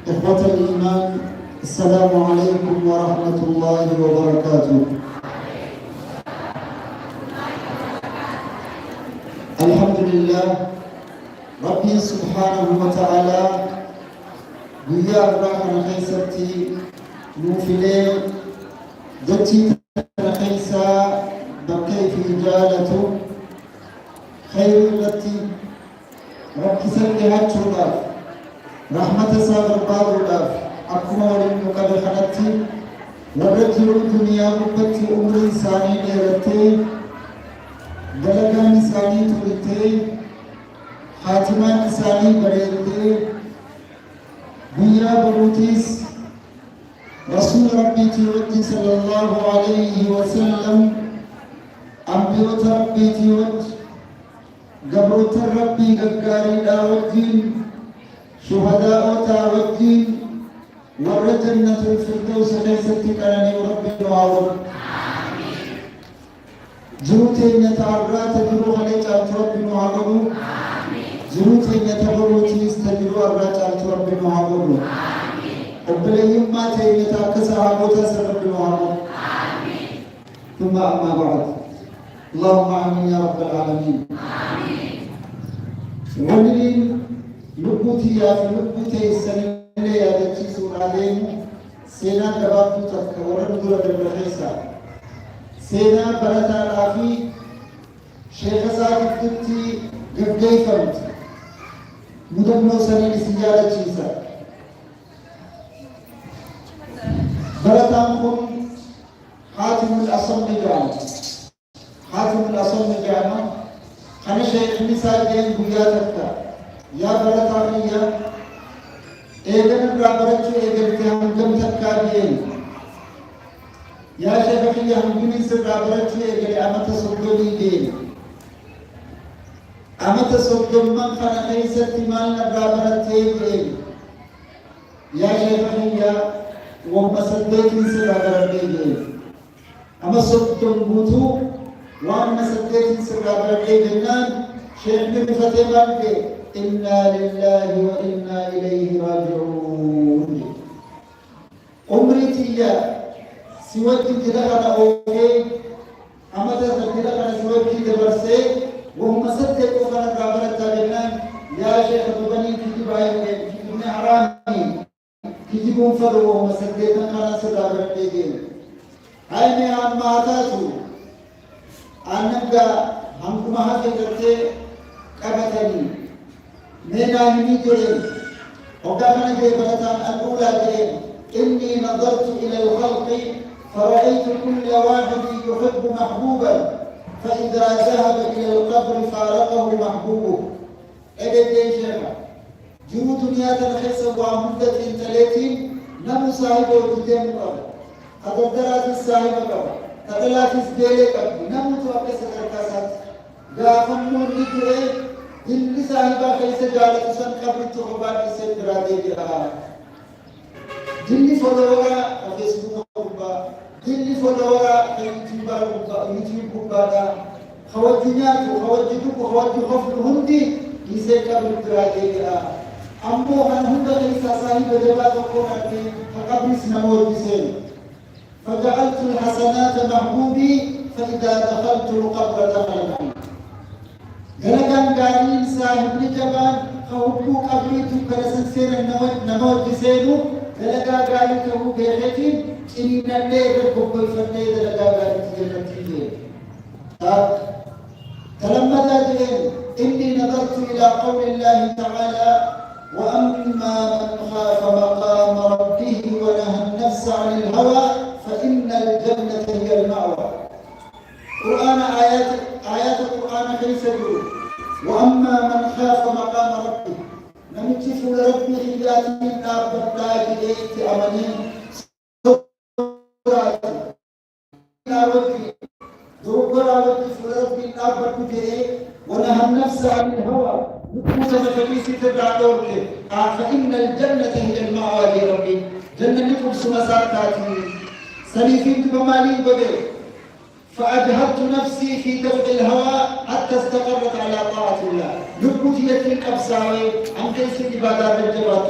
إخوة الإيمان، السلام عليكم ورحمة الله وبركاته. الحمد لله ربي سبحانه وتعالى بيا براحنا خيستي نوفلين دتي خيسا بكيف إجالته خير التي ربي سلها تشودا رحمة سابر بابودا أكما ولم نقبل خنتي ورجل الدنيا بكتي أمر إنساني ليرتي دلقان إنساني تولتي حاتمان إنساني بريدتي بيا بروتيس رسول ربي تيوتي صلى الله عليه وسلم أنبيوت ربي تيوت قبروت ربي قبقاري داوتين شهداء تاوتين ور جنة الفردوس ليست كانني ربي نعوض جروتين يتعرات جروح ليجعل ربي نعوض جروتين يتبروتي استجروا الرجال ربي نعوض وبليم ما تيمتا كسحابوتا سبب نعوض ثم أما بعد اللهم آمين يا رب العالمين ولين لبوتي يا في لبوتي السنة يا دكتي سورالين سينا دبابو تذكرون دولة بالرخيصة سينا برتا رافي شيخ صاحب دكتي قبقي فمت مدمنو سنين سجالة چيسا برتاكم حاتم الأصم جانا حاتم الأصم جانا خنا شيخ مثال جين بياتك يا برتاكيا ايغن برابرچو ايغن كام كم تكابين يا شيخ يا هم بني سر برابرچو ايغن امت سودوني دين امت سودوم من خنا خيست مال برابرچو دين يا شيخ يا ومسدت سر برابرچو دين اما سودوم بوتو وان مسدت سر برابرچو دين شيخ بن فتيمان کے إنا لله وإنا إليه راجعون أمريتيا سوت كده أوكي أما تذكر أنا سوت كده برسي وهم صدقوا فأنا قابلت تابعنا يا شيخ بني كذي بايك كذي حرامي كذي كونفر وهم صدقوا أنا سدابر تيجين هاي من عماتاتو أنك همكم هذا كرتة كبتني مينا مني جرين وكان جبلة الأولى جرين إني نظرت إلى الخلق فرأيت كل واحد يحب محبوبا فإذا ذهب إلى القبر فارقه محبوبه إذا تيشيخا جو دنيا تنخيص وعمدة 30 نمو صاحبه وجدين قبل أتدرات الصاحب قبل أتلات السبيل قبل نمو توقع سكركاسات غافنون لجرين दिल्ली साहिबा कैसे जाले तुसन कभी तो खबर किसे करा देगी दिल्ली फॉलोअर फेसबुक होगा दिल्ली फॉलोअर यूट्यूब होगा खवजिया तो खवजिदु को खवजि खफल हुंदी किसे कभी करा देगी अम्मो हनहुंदा कैसा साहिब देवा तो को करते कभी नमोर किसे فجعلت الحسنات محبوبي فإذا دخلت القبر دخلني garagan gaariin saahibni jabaan hawwuu qabriitu karasan seena nama hojjiseenu dalagaa gaarii ta'uu beeketiin ciniinallee irra gobboifannee dalagaa gaariitti jannattii jee تلمذا جئين إني نظرت إلى قول الله تعالى وأما من خاف مقام ربه ونهى النفس عن الهوى فإن الجنة هي المأوى قرآن آيات القرآن كيف يقول وأما من خاف مقام ربه نمتف لربي حياتي نابر داجئت أمنين سوراتي ناودي دوبرا ودف لربي نابر كجئ ونهى النفس عن الهوى نكوزة مفكيسي تدعوك فإن الجنة هي المأوى لربي جنة لكم سمساتاتي سليفين بمالي بدر فأجهدت نفسي في دفع الهوى حتى استقرت على طاعة الله. نبوتي يتلك أبصاري عن كيس عبادات الجبات